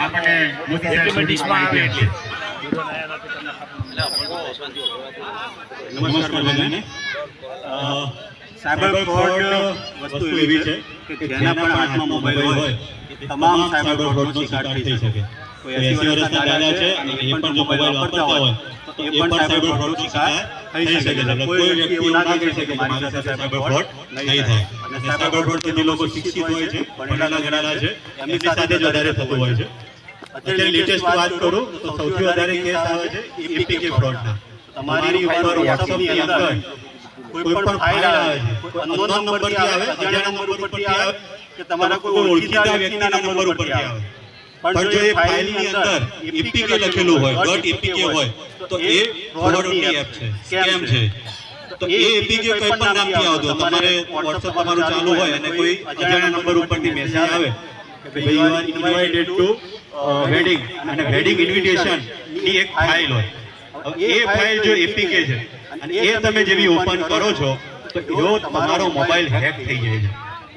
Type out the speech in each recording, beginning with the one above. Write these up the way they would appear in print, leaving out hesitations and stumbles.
આપણને મેથેમેટિક્સમાં આવે એટલે નમસ્કાર બધાને. સાયબર ફ્રોડ વસ્તુ એવી છે કે જેના પણ હાથમાં મોબાઈલ હોય તમામ સાયબર ફ્રોડનો શિકાર થઈ શકે. કોઈ 80 વર્ષના દાદા છે અને એ પણ જો મોબાઈલ વાપરતા હોય તો એ પણ સાયબર ફ્રોડનો શિકાર થઈ શકે છે. કોઈ વ્યક્તિ એવું ના કહી શકે કે મારી સાથે સાયબર ફ્રોડ નહીં થાય. અને સાયબર ફ્રોડથી જે લોકો શિક્ષિત હોય છે, ભણેલા ગણેલા છે, એમની સાથે જ વધારે થતું હોય છે. અત્યારે લેટેસ્ટ વાત કરું તો સૌથી વધારે કેસ આવે છે એપીકે ફ્રોડના. તમારી ઉપર WhatsAppની અંદર કોઈ પણ ફાઇલ આવે છે, કોઈ અનનોન નંબરથી આવે, અજાણ્યા નંબર ઉપરથી આવે કે તમારા કોઈ ઓળખીતા વ્યક્તિના નંબર ઉપરથી આવે, પણ જો એ ફાઇલની અંદર એપીકે લખેલું હોય, .apk હોય તો એ ફ્રોડની એપ છે, સ્કેમ છે. તો એ એપીકે કોઈ પણ નામથી આવતું, તમારે WhatsApp તમારું ચાલુ હોય અને કોઈ અજાણ્યા નંબર ઉપરથી મેસેજ આવે કે ભાઈ you are invited two wedding, અને વેડિંગ ઇન્વિટેશન ની એક ફાઇલ હોય. એ ફાઇલ જો એપીકે છે અને એ તમે જેવી ઓપન કરો છો તો એવો તમારો મોબાઈલ હેક થઈ જાય છે.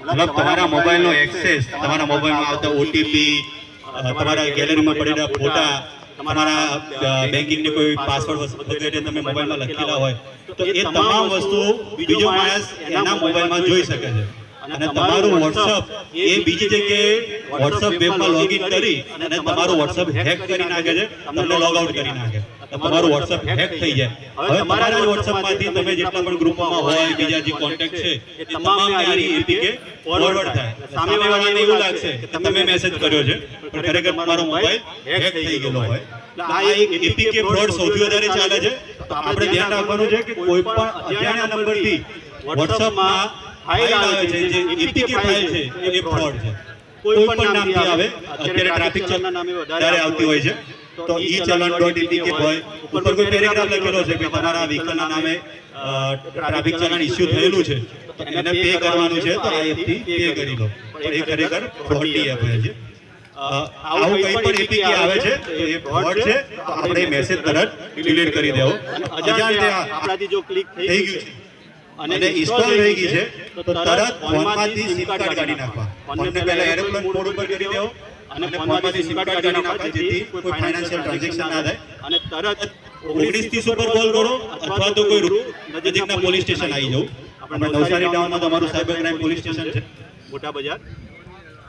મતલબ તમારા મોબાઈલનો એક્સેસ, તમારા મોબાઈલમાં આવતા ઓટીપી, તમારા ગેલેરીમાં પડેલા ફોટા, તમારા બેન્કિંગને કોઈ પાસવર્ડ વગેરે તમે મોબાઈલમાં લખેલા હોય તો એ તમામ વસ્તુઓ બીજો માણસ એના મોબાઈલમાં જોઈ શકે છે. અને તમારું WhatsApp એ બીજી જગ્યાએ WhatsApp વેબમાં લોગિન કરી અને તમારું WhatsApp હેક કરી નાખે છે, તમને લોગ આઉટ કરી નાખે. તમારું WhatsApp હેક થઈ જાય. હવે તમારા WhatsAppમાંથી તમે જેટલા પણ ગ્રુપમાં હોય, બીજા જે કોન્ટેક્ટ છે એ તમામને આ એપીકે ફોરવર્ડ થાય. સામેવાળાને એવું લાગશે કે તમે મેસેજ કર્યો છે પણ ખરેખર તમારો મોબાઈલ હેક થઈ ગયેલો હોય. આ એક એપીકે ફ્રોડ સૌથી વધારે ચાલે છે. તો આપણે ધ્યાન રાખવાનું છે કે કોઈ પણ અજાણ્યા નંબરથી WhatsAppમાં ફાઇલ આવે છે, જે એપીકે ફાઇલ છે એ ફ્રોડ છે. કોઈ પણ નામથી આવે, અત્યારે ટ્રાફિક ચલણના નામે વધારે આવતી હોય છે. તો ઈ ચલણ.apk હોય, ઉપર કોઈ પેરેગ્રાફ લખેલો છે કે તમારા વ્હીકલના નામે ટ્રાફિક ચલણ ઇસ્યુ થયેલું છે તો એને પે કરવાનું છે, તો આ એપથી પે કરી લો. પણ એ ખરેખર ફ્રોડની એપ હોય છે. આવું કંઈ પણ એપીકે આવે છે તો એ ફ્રોડ છે, તો આપણે મેસેજ તરત ડિલીટ કરી દેવો. અજાણ્યા આપણાથી જો ક્લિક થઈ ગયું છે અને ઇન્સ્ટોલ થઈ ગઈ છે તો તરત ફોનમાંથી સિમ કાર્ડ કાઢી નાખવા. ફોનને પહેલા એરોપ્લેન મોડ ઉપર કરી દેવો અને ફોનમાંથી સિમ કાર્ડ કાઢી નાખવા, જેથી કોઈ ફાઇનાન્શિયલ ટ્રાન્ઝેક્શન ના થાય. અને તરત 1930 ઉપર કોલ કરો અથવા તો કોઈ નજીકના પોલીસ સ્ટેશન આવી જવું. આપણે નવસારી ટાઉનમાં તમારું સાયબર ક્રાઇમ પોલીસ સ્ટેશન છે, મોટા બજાર.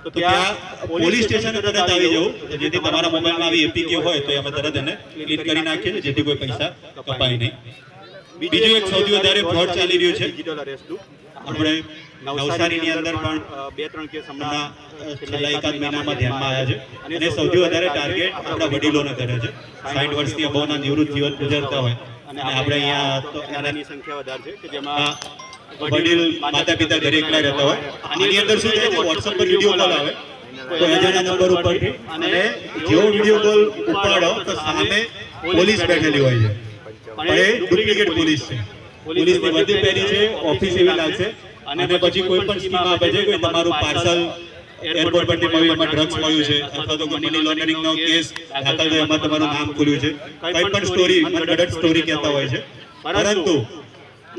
તો ત્યાં પોલીસ સ્ટેશન તરત આવી જવું, જેથી તમારા મોબાઈલમાં આવી એપીકે હોય તો અમે તરત એને ક્લિક કરી નાખીએ, જેથી કોઈ પૈસા કપાય નહીં. બીજું એક સૌથી વધારે ફ્રોડ ચાલી રહ્યું છે ડિજિટલ અરેસ્ટનું. આપણે નવસારીની અંદર પણ 2-3 કેસ હમણાં છેલ્લા એકાદ મહિનામાં ધ્યાનમાં આવ્યા છે. અને સૌથી વધારે ટાર્ગેટ આપણા વડીલોને કરે છે. 60 વર્ષથી અબોવના નિવૃત્ત જીવન ગુજારતા હોય અને આપણે અહીંયા તો એની સંખ્યા વધારે છે કે જેમાં વડીલ માતા પિતા ઘરે એકલા રહેતા હોય. આની અંદર શું થાય છે, WhatsApp પર વિડીયો કોલ આવે તો અજાણ્યા નંબર ઉપરથી, અને જેવો વિડીયો કોલ ઉપાડો તો સામે પોલીસ બેઠેલી હોય છે, પણ એ ડુપ્લિકેટ પોલીસ છે. પોલીસની વર્દી પહેરી છે, ઓફિસ એવી લાગશે, અને પછી કોઈ પણ સ્કીમ આપે છે કે તમારું પાર્સલ એરપોર્ટ પરથી મળ્યું, એમાં ડ્રગ્સ મળ્યું છે, અથવા તો મની લોન્ડરિંગનો કેસ દાખલ થયો, એમાં તમારું નામ ખુલ્યું છે, કંઈ પણ સ્ટોરી મનગઢંત સ્ટોરી કહેતા હોય છે. પરંતુ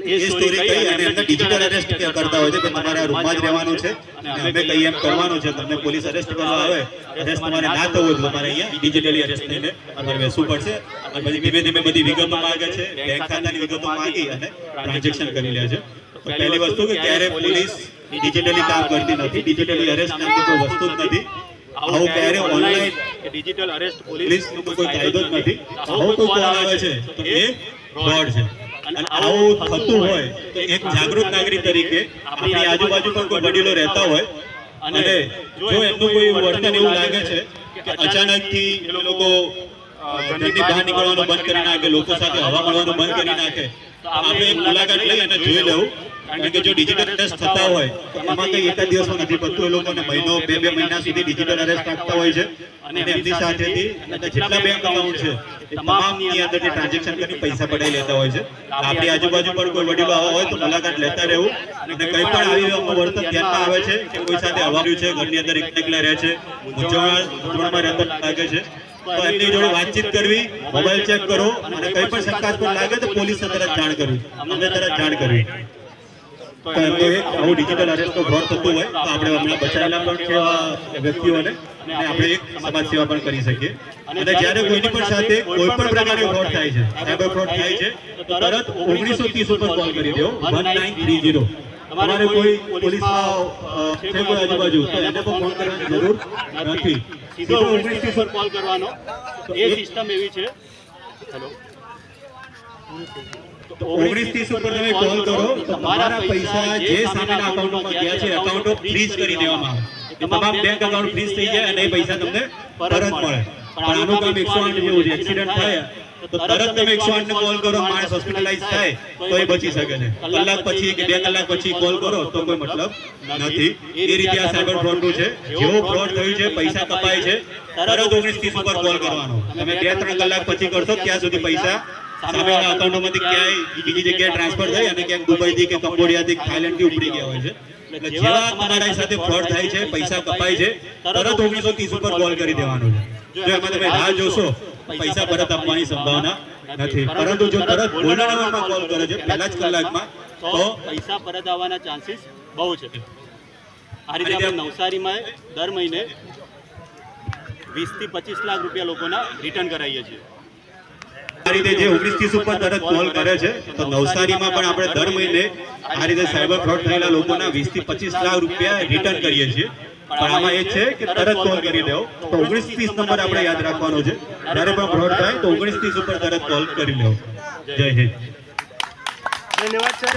એ સ્ટોરી કહી અને એમને ડિજિટલ અરેસ્ટ કરતા હોય છે કે તમારે રૂમમાં જ રહેવાનું છે અને અમે કઈ એમ કરવાનું છે. તમને પોલીસ અરેસ્ટ કરવા આવે, અરેસ્ટ તમારે ના થવું હોય તમારે અહીંયા ડિજિટલી અરેસ્ટ થઈને તમારે બેસવું પડશે. અને પછી ધીમે ધીમે બધી વિગતો માંગે છે, બેંક ખાતાની વિગતો માંગી અને ટ્રાન્ઝેક્શન કરી લે છે. તો પહેલી વસ્તુ કે ક્યારે પોલીસ ડિજિટલી કામ કરતી નથી, ડિજિટલી અરેસ્ટ નામની કોઈ વસ્તુ જ નથી. આવું ક્યારે ઓનલાઈન ડિજિટલ અરેસ્ટ પોલીસનો કોઈ કાયદો જ નથી. આવો કોઈ કોલ આવે છે તો એ ફ્રોડ છે. અને આવું થતું હોય તો એક જાગૃત નાગરિક તરીકે આપણી આજુબાજુ પણ કોઈ વડીલો રહેતા હોય અને જો એમનું કોઈ વર્તન એવું લાગે છે કે અચાનકથી એ લોકો ઘરની બહાર નીકળવાનું બંધ કરી નાખે, લોકો સાથે હવા મળવાનું બંધ કરી નાખે, તો આપણે એક મુલાકાત લઈ અને જોઈ લેવું. કારણ કે જો ડિજિટલ અરેસ્ટ થતા હોય તો એમાં કંઈ એક જ દિવસમાં નથી પડતું. એ લોકોને મહિનો 2-2 મહિના સુધી ડિજિટલ અરેસ્ટ આપતા હોય છે અને એમની સાથેથી જેટલા બેંક અકાઉન્ટ છે એ તમામની અંદરથી ટ્રાન્ઝેક્શન કરી પૈસા પડાવી લેતા હોય છે. આપણી આજુબાજુ પણ કોઈ વડીલો આવા હોય તો મુલાકાત લેતા રહેવું. અને કંઈ પણ આવી વર્તન ધ્યાનમાં આવે છે કે કોઈ સાથે હવાર્યું છે, ઘરની અંદર એકલા રહે છે, મૂંઝવણમાં રહેતા લાગે છે, તો એમની જોડે વાતચીત કરવી, મોબાઈલ ચેક કરો, અને કંઈ પણ શંકાસ્પદ લાગે તો પોલીસને તરત જાણ કરવી, અમને તરત જાણ કરવી. તો તો એમનો એક આવું ડિજિટલ અરેસ્ટનો ફ્રોડ થતું હોય તો આપણે હમણાં બચાવેલા પણ છે એવા વ્યક્તિઓને અને આપણે એક સમાજ સેવા પણ કરી શકીએ. અને જ્યારે કોઈની પણ સાથે કોઈ પણ પ્રકારે ફ્રોડ થાય છે, સાયબર ફ્રોડ થાય છે, તો તરત 1930 ઉપર કોલ કરી દો, 1930. તમારે કોઈ પોલીસમાં છે કોઈ આજુબાજુ તો એને પણ ફોન કરવાની જરૂર નથી, સીધો 1930 પર કોલ કરવાનો. તો એ સિસ્ટમ એવી છે. હેલો, 1930 ઉપર તમે કોલ કરો તો તમારા પૈસા જે સામેના અકાઉન્ટમાં ગયા છે અકાઉન્ટો ફ્રીઝ કરી દેવામાં આવે. તમામ બેંક અકાઉન્ટ ફ્રીઝ થઈ જાય અને એ પૈસા તમને પરત મળે. પણ આનું કામ 108 જેવું છે. એક્સિડન્ટ થાય તો તરત તમે 108 ને કોલ કરો, માણસ હોસ્પિટલાઇઝ થાય તો એ બચી શકે છે. કલાક પછી કે 2 કલાક પછી કોલ કરો તો કોઈ મતલબ નથી. એ રીતે આ સાયબર ફ્રોડનું છે. જેવો ફ્રોડ થયું છે, પૈસા કપાય છે, તરત 1930 ઉપર કોલ કરવાનો. તમે 2-3 કલાક પછી કરશો ત્યાં સુધી પૈસા સામેના અકાઉન્ટોમાંથી ક્યાંય બીજી જગ્યાએ ટ્રાન્સફર થઈ અને ક્યાંક દુબઈથી કે કંબોડિયાથી થાઈલેન્ડથી ઉપડી ગયા હોય છે. એટલે જેવા તમારા સાથે ફ્રોડ થાય છે, પૈસા કપાય છે, તરત 1930 ઉપર કોલ કરી દેવાનો છે. જો એમાં તમે રાહ જોશો પૈસા પરત આપવાની સંભાવના નથી. પરંતુ જો તરત ગોલ્ડન અવરમાં કોલ કરે છે પહેલા જ કલાકમાં તો પૈસા પરત આવવાના ચાન્સીસ બહુ છે. આ રીતે આપણે નવસારીમાં દર મહિને 20 થી 25 લાખ રૂપિયા લોકોના રિટર્ન કરાવીએ છીએ. આ રીતે જે 1930 ઉપર તરત કોલ કરે છે તો નવસારીમાં પણ આપણે દર મહિને આ રીતે સાયબર ફ્રોડ થયેલા લોકોના 20 થી 25 લાખ રૂપિયા રિટર્ન કરીએ છીએ. પણ આમાં એ છે કે તરત કોલ કરી દેવો. તો 1930 નંબર આપણે યાદ રાખવાનો છે. જ્યારે પણ ફ્રોડ થાય તો 1930 ઉપર તરત કોલ કરી લેવો. જય હિન્દ. ધન્યવાદ સર.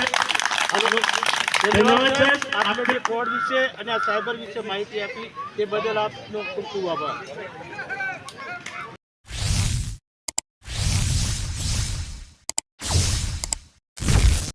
ધન્યવાદ સર. આપણે જે ફ્રોડ વિશે અને આ સાયબર વિશે માહિતી આપી તે બદલ આપનો ખૂબ ખૂબ આભાર.